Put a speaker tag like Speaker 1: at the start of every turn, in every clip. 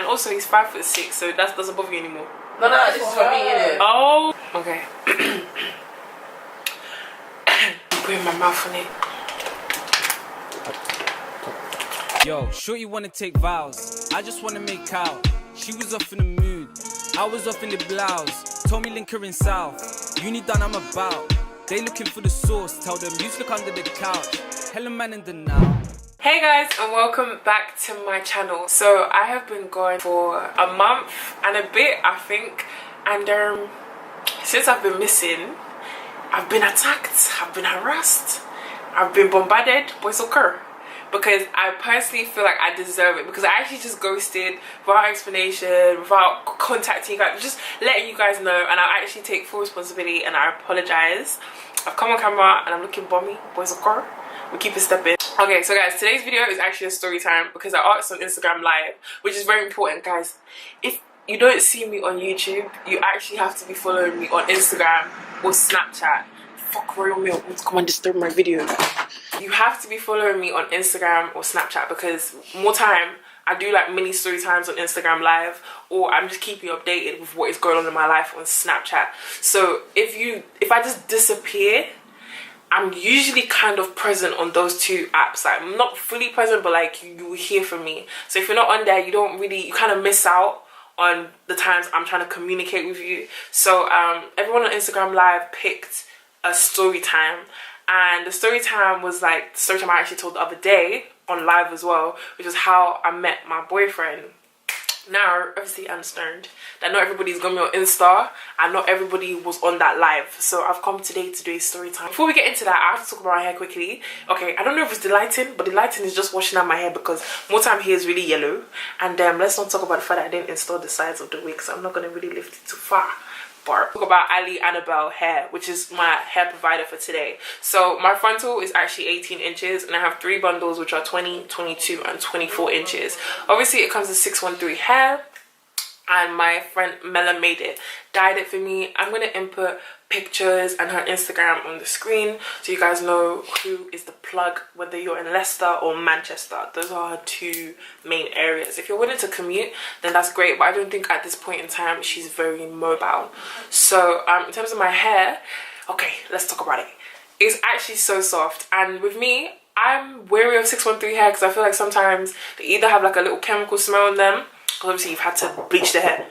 Speaker 1: also he's 5'6", so that doesn't bother you anymore.
Speaker 2: No, this is for me, innit?
Speaker 1: Oh, okay. Putting my mouth on it.
Speaker 3: Yo, shorty wanna take vows. I just wanna make out. She was off in the mood. I was off in the blouse. Told me link her in south. Uni done, I'm about. They looking for the source. Tell them you look under the couch. Hella man in the now.
Speaker 1: Hey guys, and welcome back to my channel. So I have been gone for a month and a bit, I think, and since I've been missing, I've been attacked, I've been harassed, I've been bombarded, but it's okay, because I personally feel like I deserve it, because I actually just ghosted without explanation, without contacting you guys, just letting you guys know, and I actually take full responsibility and I apologize. I've come on camera and I'm looking bummy, but it's okay. We keep it stepping. Okay, so guys, today's video is actually a story time because I asked on Instagram Live, which is very important, guys. If you don't see me on YouTube, you actually have to be following me on Instagram or Snapchat. Fuck Royal Milk, come and disturb my video. You have to be following me on Instagram or Snapchat because more time I do like mini story times on Instagram Live, or I'm just keeping you updated with what is going on in my life on Snapchat. So if I just disappear, I'm usually kind of present on those two apps. Like, I'm not fully present, but like you will hear from me. So if you're not on there, you kind of miss out on the times I'm trying to communicate with you. So everyone on Instagram Live picked a story time, and the story time was like the story time I actually told the other day on live as well, which is how I met my boyfriend. Now, obviously, I understand that not everybody's gonna be on Insta and not everybody was on that live. So I've come today to do a story time. Before we get into that, I have to talk about my hair quickly. Okay, I don't know if it's the lighting, but the lighting is just washing out my hair because more time here is really yellow. And let's not talk about the fact that I didn't install the sides of the wig, so I'm not gonna really lift it too far. Talk about Annabelle hair, which is my hair provider for today. So my frontal is actually 18 inches and I have 3 bundles which are 20, 22 and 24 inches. Obviously it comes with 613 hair, and my friend Mela made it, dyed it for me. I'm going to input pictures and her Instagram on the screen so you guys know who is the plug, whether you're in Leicester or Manchester. Those are her 2 main areas. If you're willing to commute, then that's great, but I don't think at this point in time she's very mobile. So in terms of my hair, okay, let's talk about it. It's actually so soft, and with me, I'm wary of 613 hair because I feel like sometimes they either have like a little chemical smell on them, because obviously you've had to bleach the hair.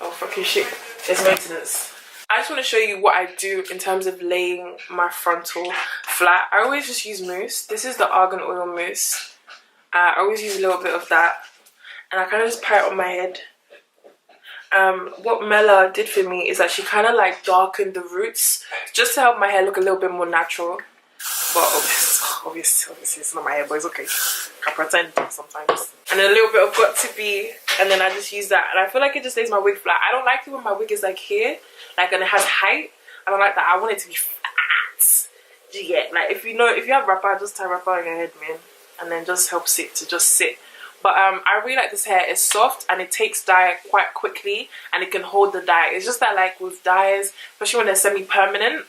Speaker 1: Oh fucking shit, it's maintenance. I just want to show you what I do in terms of laying my frontal flat. I always just use mousse. This is the argan oil mousse. I always use a little bit of that, and I kind of just pat it on my head. What Mela did for me is that she kind of like darkened the roots just to help my hair look a little bit more natural. But obviously it's not my hair, but it's okay. I pretend sometimes. And a little bit of got to be, and then I just use that, and I feel like it just lays my wig flat. I don't like it when my wig is like here, like, and it has height. I don't like that. I want it to be flat. Do you get? Like, if you have wrapper, just tie wrapper on your head, man, and then just helps it to just sit. But I really like this hair. It's soft and it takes dye quite quickly, and it can hold the dye. It's just that like with dyes, especially when they're semi-permanent,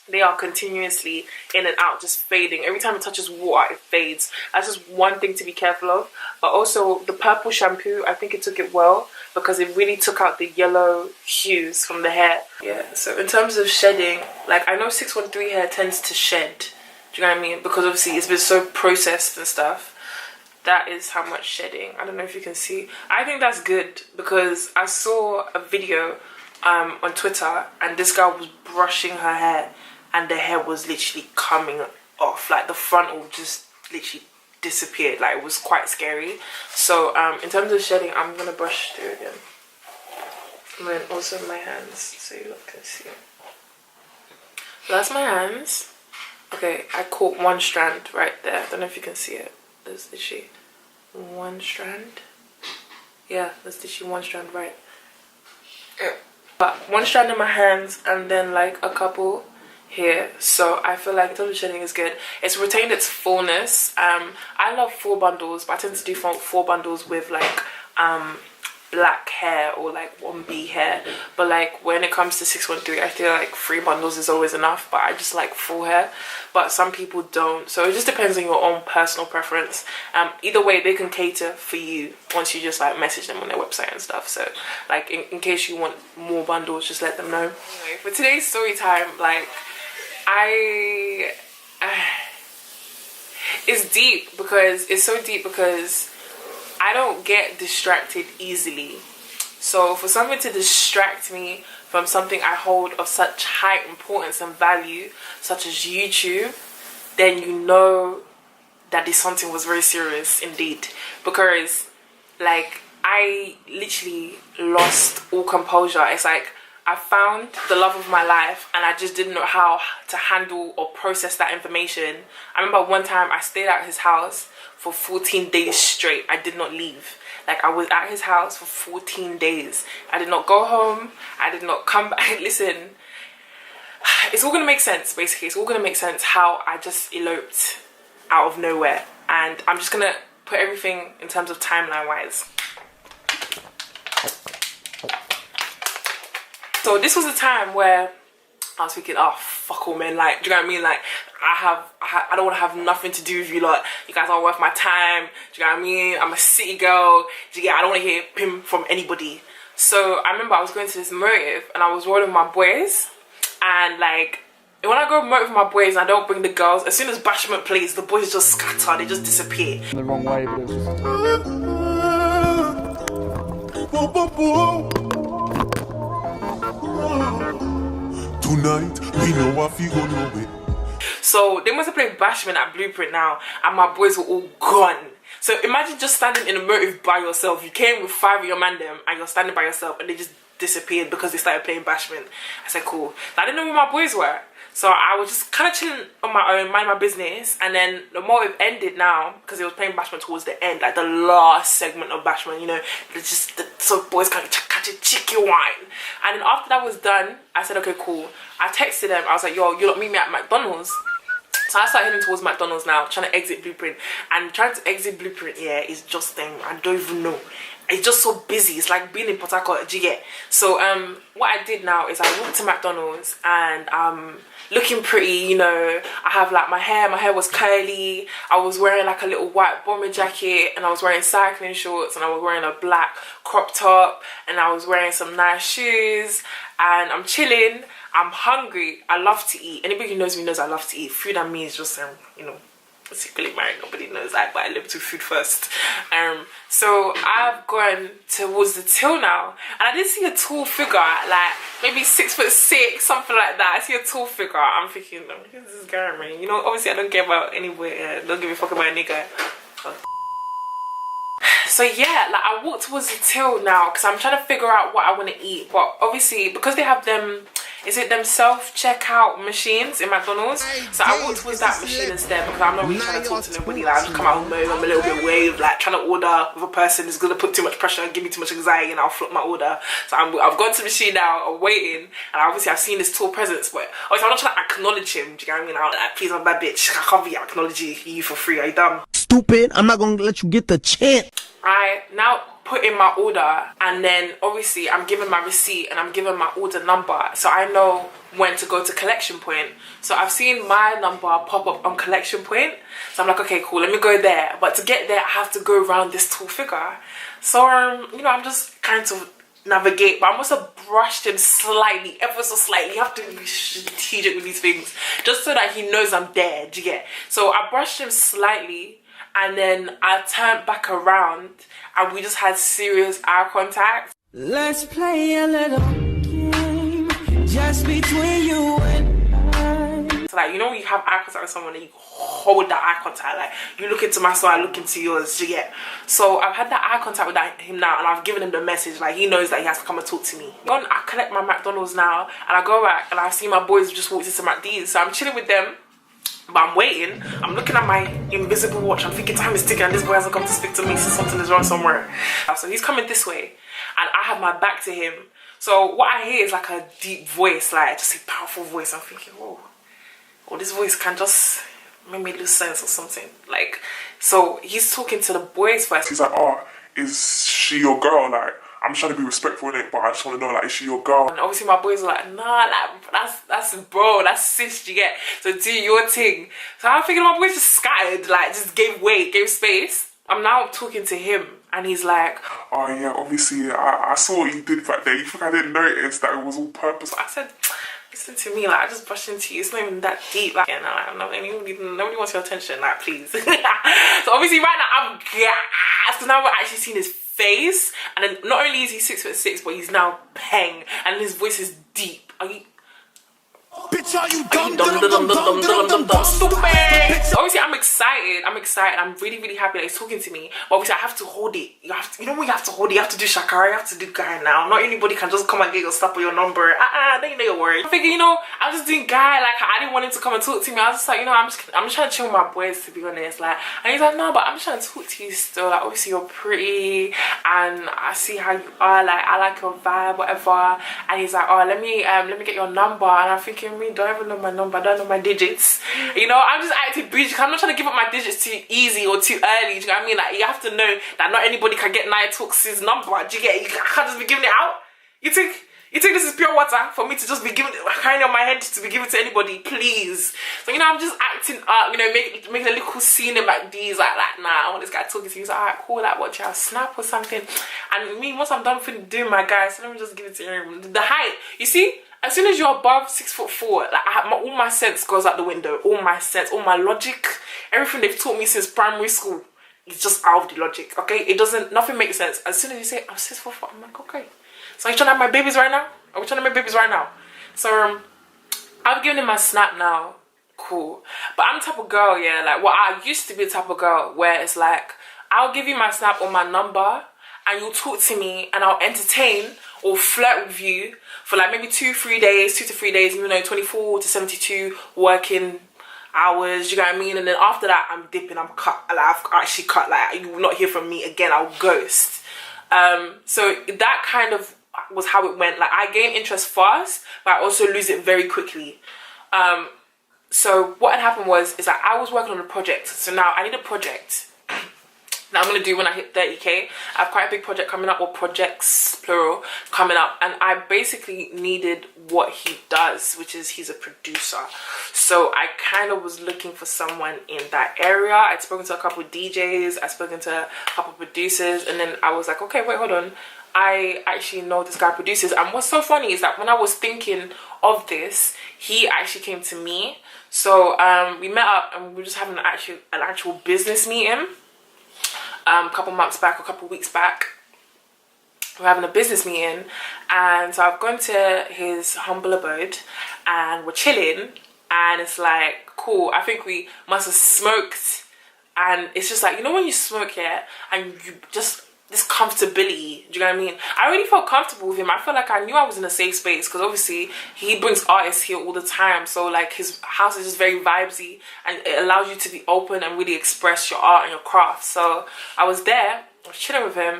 Speaker 1: they are continuously in and out, just fading. Every time it touches water, it fades. That's just one thing to be careful of. But also the purple shampoo, I think it took it well because it really took out the yellow hues from the hair. Yeah, so in terms of shedding, like I know 613 hair tends to shed. Do you know what I mean? Because obviously it's been so processed and stuff. That is how much shedding. I don't know if you can see. I think that's good because I saw a video on Twitter and this girl was brushing her hair and the hair was literally coming off. Like the frontal just literally disappeared. Like it was quite scary. So in terms of shedding, I'm gonna brush through it again. And then also my hands so you look can see. So that's my hands. Okay, I caught one strand right there. I don't know if you can see it. There's literally one strand. Yeah, there's literally one strand right. But one strand in my hands and then like a couple here. So I feel like in terms of shedding is good. It's retained its fullness. I love 4 bundles, but I tend to do 4 bundles with like black hair or like 1B hair, but like when it comes to 613, I feel like 3 bundles is always enough, but I just like full hair. But some people don't, so it just depends on your own personal preference. Either way, they can cater for you once you just like message them on their website and stuff. So like in case you want more bundles, just let them know. Anyway, for today's story time, like it's deep, because it's so deep because I don't get distracted easily. So for something to distract me from something I hold of such high importance and value, such as YouTube, then you know that this something was very serious indeed. Because like I literally lost all composure. It's like I found the love of my life and I just didn't know how to handle or process that information. I remember one time I stayed at his house for 14 days straight. I did not leave. Like I was at his house for 14 days. I did not go home. I did not come back. Listen, it's all gonna make sense basically. It's all gonna make sense how I just eloped out of nowhere. And I'm just gonna put everything in terms of timeline wise. So this was a time where I was thinking, oh fuck all men, like, do you know what I mean? Like I don't want to have nothing to do with you lot. You guys aren't worth my time. Do you know what I mean? I'm a city girl. I don't want to hear pim from anybody. So I remember I was going to this motive and I was rolling with my boys, and like when I go motive with my boys and I don't bring the girls, as soon as bashment plays, the boys just scatter, they just disappear.
Speaker 4: The wrong way, but it was just...
Speaker 5: Tonight, we know what we gonna do.
Speaker 1: So they must have played bashment at Blueprint now, and my boys were all gone. So imagine just standing in a motive by yourself. You came with 5 of your man them and you're standing by yourself, and they just disappeared because they started playing bashment. I said cool. I didn't know where my boys were, so I was just kind of chilling on my own, mind my business. And then the motive ended now because it was playing bashment towards the end, like the last segment of bashment, you know, so boys can catch a cheeky wine. And then after that was done, I said okay cool. I texted them, I was like, yo, you lot meet me at McDonald's. So I started heading towards McDonald's now, trying to exit Blueprint. And trying to exit Blueprint, yeah, is just I don't even know. It's just so busy. It's like being in Port Harcourt, do you get? So what I did now is I walked to McDonald's and looking pretty, you know. I have like my hair was curly. I was wearing like a little white bomber jacket, and I was wearing cycling shorts, and I was wearing a black crop top, and I was wearing some nice shoes, and I'm chilling. I'm hungry. I love to eat. Anybody who knows me knows I love to eat. Food and me is just, you know, secretly married. Nobody knows that, but I live to food first. So I've gone towards the till now, and I did see a tall figure, like maybe 6'6", something like that. I see a tall figure. I'm thinking, oh, who's this guy, man? You know, obviously I don't care about anybody. Don't give a fuck about a nigga. So yeah, like I walked towards the till now because I'm trying to figure out what I want to eat. But obviously, because they have them, is it them self-checkout machines in McDonald's? So I walked towards that machine instead because I'm not really trying to talk to nobody. Like I just come out with I'm a little bit wave, like trying to order with a person is gonna put too much pressure and give me too much anxiety, and I'll flop my order. So I've gone to the machine now, I'm waiting, and obviously I've seen this tall presence, but obviously I'm not trying to acknowledge him. Do you know what I mean? I'm like, please, I'm a bad bitch. I can't be acknowledging you for free. Are you dumb?
Speaker 4: Stupid. I'm not gonna let you get the chance.
Speaker 1: I now put in my order, and then obviously I'm given my receipt and I'm given my order number, so I know when to go to collection point. So I've seen my number pop up on collection point, so I'm like, okay cool, let me go there. But to get there I have to go around this tall figure. So you know, I'm just trying to navigate, but I must have brushed him slightly, ever so slightly. You have to be strategic with these things just so that he knows I'm there. Do you get? So I brushed him slightly, and then I turned back around and we just had serious eye contact.
Speaker 3: Let's play a little game just between you and I.
Speaker 1: So like, you know when you have eye contact with someone and you hold that eye contact, like you look into my soul, I look into yours, do you get? So I've had that eye contact with him now, and I've given him the message, like he knows that he has to come and talk to me. I collect my McDonald's now, and I go back and I see my boys just walked into McD's, so I'm chilling with them. But I'm waiting, I'm looking at my invisible watch, I'm thinking time is ticking and this boy hasn't come to speak to me, so something is wrong somewhere. So he's coming this way and I have my back to him. So what I hear is like a deep voice, like just a powerful voice. I'm thinking, whoa, this voice can just make me lose sense or something. Like, so he's talking to the boys first.
Speaker 5: He's like, oh, is she your girl? Like, I'm trying to be respectful in it, but I just want to know, like, is she your girl?
Speaker 1: And obviously my boys were like, nah, like, that's bro, that's sis, you get? So do your thing. So I'm thinking my boys just scattered, like, just gave way, gave space. I'm now talking to him, and he's like,
Speaker 5: oh yeah, obviously, I saw what you did back there. You think I didn't notice that it was all purpose?
Speaker 1: I said, listen to me, like, I just brushed into you. It's not even that deep. Like, and nobody wants your attention, like, please. So obviously right now I'm gassed, because now we're actually seeing his face, and then not only is he 6'6", but he's now peng, and his voice is deep. Are you?
Speaker 4: Bitch, are you
Speaker 1: Stupid. So obviously I'm excited. I'm really happy that he's talking to me. But obviously I have to hold it. You know when you have to hold it, you have to do shakara, you have to do guy now. Not anybody can just come and get your stuff or your number. Then you know you're worried. I figure, you know, I was just doing guy, like I didn't want him to come and talk to me. I was just like, you know, I'm just trying to chill with my boys, to be honest. Like, and he's like, no, but I'm just trying to talk to you still. Like, obviously you're pretty and I see how you are, like I like your vibe, whatever. And he's like, oh, let me get your number. And I'm thinking, don't even know my number, I don't know my digits. You know, I'm just acting bougie. I'm not trying to give up my digits too easy or too early. Do you know what I mean? Like, you have to know that not anybody can get Nia Talks' number. Do you get it? You can't just be giving it out. You think this is pure water for me to just be giving, carrying on my head to be given to anybody? Please. So, you know, I'm just acting up, you know, making a little scene in like these, like nah, I want this guy talking to you. He's like, alright, cool, like watch out, snap or something. And me, once I'm done doing my guy, so let me just give it to him. The height, you see, as soon as you're above 6'4", like all my sense goes out the window. All my sense, all my logic, everything they've taught me since primary school is just out of the logic. Okay, nothing makes sense. As soon as you say I'm 6'4", I'm like, okay. So are you trying to have my babies right now? Are we trying to make babies right now? So I've given him my snap now. Cool. But I'm the type of girl, yeah, like I used to be the type of girl where it's like, I'll give you my snap or my number and you'll talk to me and I'll entertain or flirt with you for like maybe 2 to 3 days, you know, 24 to 72 working hours, you know what I mean? And then after that, I'm dipping, I'm cut, like I've actually cut, like you will not hear from me again, I'll ghost. So that kind of was how it went. Like I gain interest fast, but I also lose it very quickly. So what had happened is that I was working on a project. So now I need a project that I'm going to do when I hit 30k. I have quite a big project coming up, or projects, plural, coming up. And I basically needed what he does, which is he's a producer. So I kind of was looking for someone in that area. I'd spoken to a couple of DJs, I'd spoken to a couple of producers, and then I was like, okay, wait, hold on. I actually know this guy produces. And what's so funny is that when I was thinking of this, he actually came to me. So we met up and we were just having an actual business meeting. A couple months back, a couple weeks back, we're having a business meeting, and so I've gone to his humble abode and we're chilling, and it's like, cool, I think we must have smoked, and it's just like, you know when you smoke, yeah, and you just, this comfortability, do you know what I mean? I really felt comfortable with him. I felt like I knew I was in a safe space, because obviously he brings artists here all the time, so like his house is just very vibesy and it allows you to be open and really express your art and your craft. So I was there, I was chilling with him,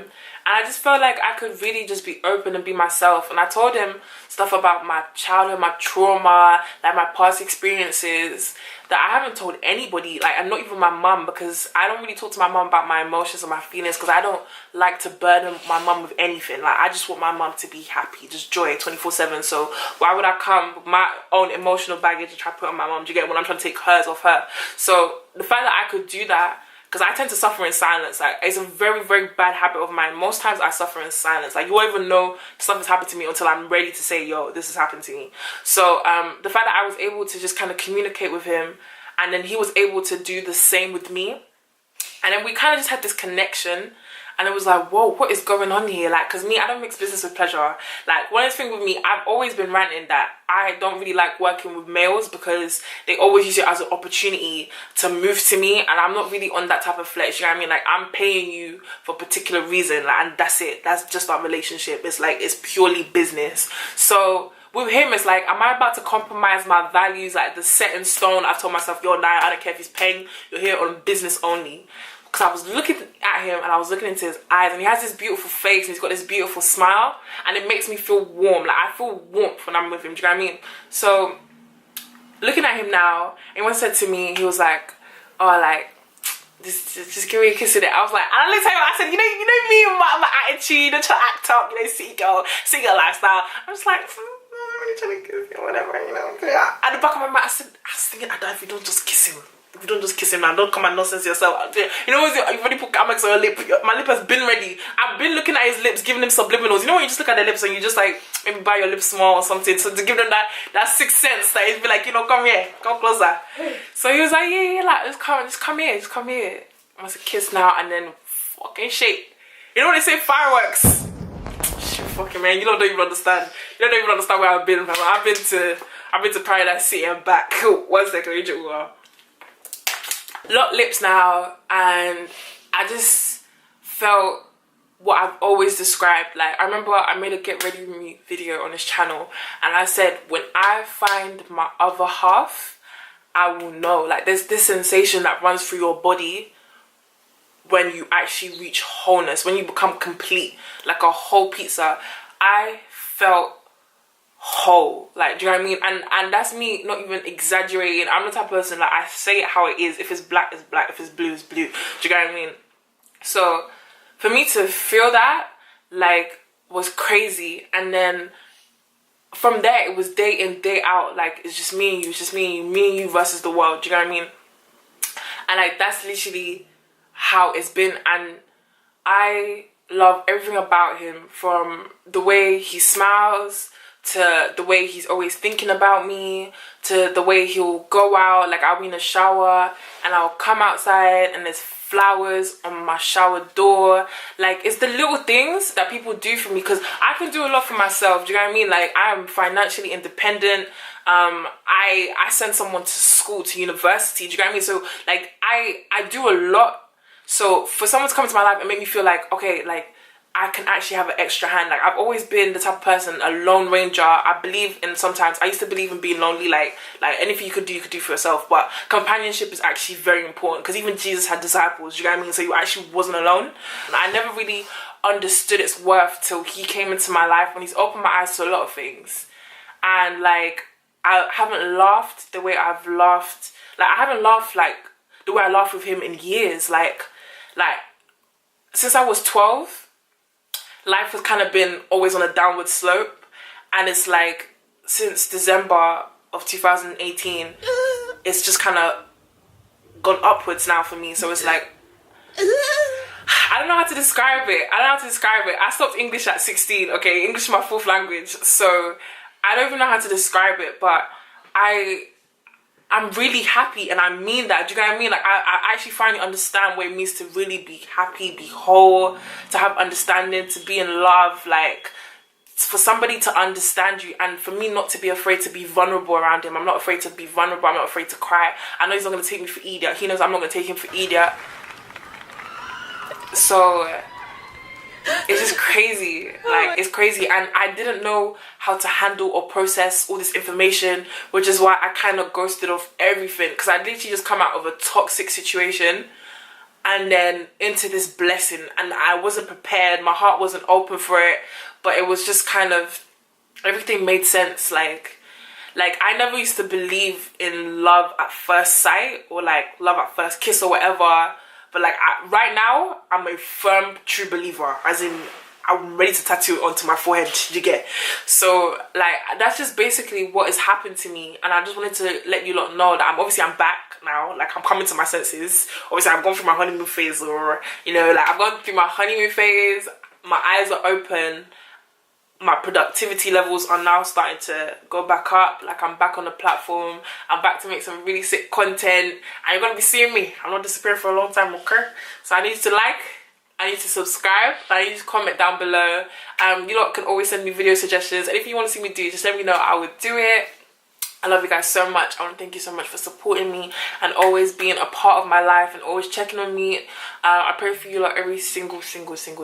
Speaker 1: and I just felt like I could really just be open and be myself. And I told him stuff about my childhood, my trauma, like my past experiences that I haven't told anybody, like, and not even my mum, because I don't really talk to my mum about my emotions or my feelings, because I don't like to burden my mum with anything. Like, I just want my mum to be happy, just joy 24/7. So why would I come with my own emotional baggage and try to put on my mum? Do you get when I'm trying to take hers off her? So the fact that I could do that, because I tend to suffer in silence. Like, it's a very, very bad habit of mine. Most times I suffer in silence. Like, you won't even know stuff has happened to me until I'm ready to say, yo, this has happened to me. So the fact that I was able to just kind of communicate with him, and then he was able to do the same with me, and then we kind of just had this connection. And it was like, whoa, what is going on here? Like, because me, I don't mix business with pleasure. Like, one of the things with me, I've always been ranting that I don't really like working with males, because they always use it as an opportunity to move to me, and I'm not really on that type of flex, you know what I mean? Like, I'm paying you for a particular reason, like, and that's it. That's just our relationship. It's like, it's purely business. So with him, it's like, am I about to compromise my values, like the set in stone? I've told myself, yo, nah, I don't care if he's paying, you're here on business only. Because I was looking at him and I was looking into his eyes, and he has this beautiful face and he's got this beautiful smile, and it makes me feel warm. Like, I feel warmth when I'm with him, do you know what I mean? So looking at him now, and he once said to me, he was like, oh, like, just give me a kiss in it. I was like, and I looked at him, I said, you know me and my attitude, I'm trying to act up, city girl lifestyle. I was like, I'm really trying to kiss him, whatever, At the back of my mind, I was thinking, if you don't just kiss him. If you don't just kiss him now, don't come and nonsense yourself. You've already put Amex on your lip. My lip has been ready. I've been looking at his lips, giving him subliminals. You know when you just look at the lips and you just like, maybe buy your lips small or something. So to give them that sixth sense, that it'd be like, come here, come closer. So he was like, yeah, like, just come here. I must have kissed now and then fucking shake. You know when they say fireworks? Shit, fucking man, you don't even understand. You don't even understand where I've been, man. I've been to Paradise City and back. 1 second, you just locked lips now, and I just felt what I've always described. Like, I remember I made a get ready with me video on this channel, and I said, when I find my other half, I will know. Like, there's this sensation that runs through your body when you actually reach wholeness, when you become complete, like a whole pizza. I felt whole, like, do you know what I mean? And that's me not even exaggerating. I'm the type of person, like, I say it how it is. If it's black, it's black. If it's blue, it's blue. Do you know what I mean? So for me to feel that, like, was crazy. And then from there, it was day in, day out. Like, it's just me and you, it's just me and you versus the world. Do you know what I mean? And like, that's literally how it's been. And I love everything about him, from the way he smiles, to the way he's always thinking about me, to the way he'll go out. Like, I'll be in the shower and I'll come outside and there's flowers on my shower door. Like, it's the little things that people do for me, because I can do a lot for myself. Do you know what I mean? Like, I am financially independent. I send someone to school, to university. Do you know what I mean? So like, I do a lot. So for someone to come into my life and make me feel like, okay, like, I can actually have an extra hand. Like, I've always been the type of person, a lone ranger. I believe in, sometimes I used to believe in being lonely, like anything you could do for yourself. But companionship is actually very important, because even Jesus had disciples, you know what I mean? So you actually wasn't alone. And I never really understood its worth till he came into my life, when he's opened my eyes to a lot of things. And like, I haven't laughed the way I've laughed. Like, I haven't laughed like the way I laughed with him in years. Like since I was 12, life has kind of been always on a downward slope, and it's like since December of 2018, it's just kind of gone upwards now for me. So it's like, I don't know how to describe it. I stopped English at 16. Okay, English is my fourth language, so I don't even know how to describe it. But I'm really happy, and I mean that. Do you know what I mean? Like, I actually finally understand what it means to really be happy, be whole, to have understanding, to be in love. Like, for somebody to understand you, and for me not to be afraid to be vulnerable around him. I'm not afraid to be vulnerable. I'm not afraid to cry. I know he's not going to take me for idiot. He knows I'm not going to take him for idiot. So it's just crazy. Like, it's crazy. And I didn't know how to handle or process all this information, which is why I kind of ghosted off everything, because I literally just come out of a toxic situation and then into this blessing, and I wasn't prepared. My heart wasn't open for it, but it was just kind of, everything made sense. Like I never used to believe in love at first sight, or like love at first kiss or whatever. But like, right now, I'm a firm, true believer. As in, I'm ready to tattoo it onto my forehead, you get? So like, that's just basically what has happened to me. And I just wanted to let you lot know that I'm back now. Like, I'm coming to my senses. Obviously, I've gone through my honeymoon phase, or, you know, like, I've gone through my honeymoon phase. My eyes are open. My productivity levels are now starting to go back up. Like, I'm back on the platform. I'm back to make some really sick content, and you're gonna be seeing me. I'm not disappearing for a long time, okay? So I need you to like, I need to subscribe, I need you to comment down below. You lot can always send me video suggestions. Anything you want to see me do, just let me know. I would do it. I love you guys so much. I want to thank you so much for supporting me and always being a part of my life and always checking on me. I pray for you like every single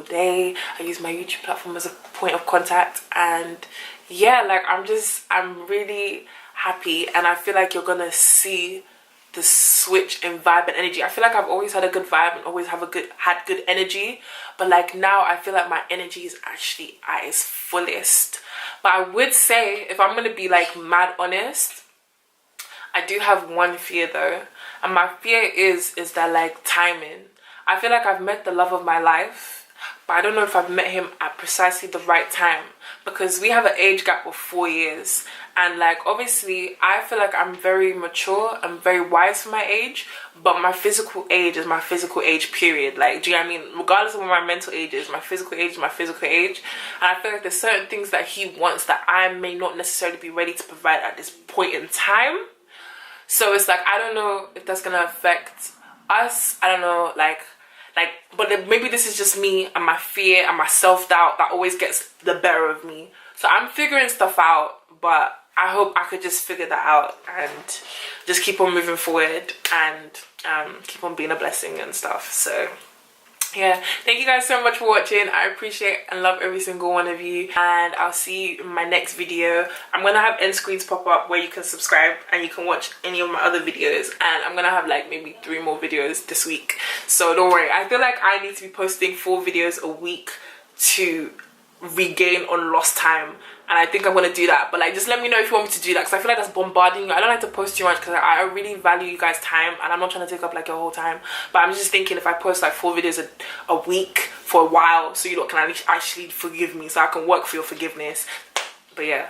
Speaker 1: day. I use my YouTube platform as a point of contact, and yeah, like, I'm really happy, and I feel like you're gonna see the switch in vibe and energy. I feel like I've always had a good vibe and always had good energy, but like, now I feel like my energy is actually at its fullest. But I would say, if I'm gonna be like mad honest, I do have one fear though, And my fear is that like timing. I feel like I've met the love of my life, but I don't know if I've met him at precisely the right time, because we have an age gap of 4 years, and like obviously I feel like I'm very mature, I'm very wise for my age, but my physical age is my physical age, period. Like, do you know what I mean? Regardless of what my mental age is, my physical age is my physical age. And I feel like there's certain things that he wants that I may not necessarily be ready to provide at this point in time. So it's like, I don't know if that's gonna affect us. I don't know, but then maybe this is just me and my fear and my self-doubt that always gets the better of me. So I'm figuring stuff out, but I hope I could just figure that out and just keep on moving forward and keep on being a blessing and stuff. So yeah, thank you guys so much for watching. I appreciate and love every single one of you, and I'll see you in my next video. I'm gonna have end screens pop up where you can subscribe and you can watch any of my other videos, and I'm gonna have like maybe 3 more videos this week, so don't worry. I feel like I need to be posting 4 videos a week to regain on lost time, and I think I'm gonna do that. But like, just let me know if you want me to do that, because I feel like that's bombarding you. I don't like to post too much because I really value you guys' time, and I'm not trying to take up like your whole time. But I'm just thinking, if I post like 4 videos a week for a while, so you lot can actually forgive me, so I can work for your forgiveness. But yeah.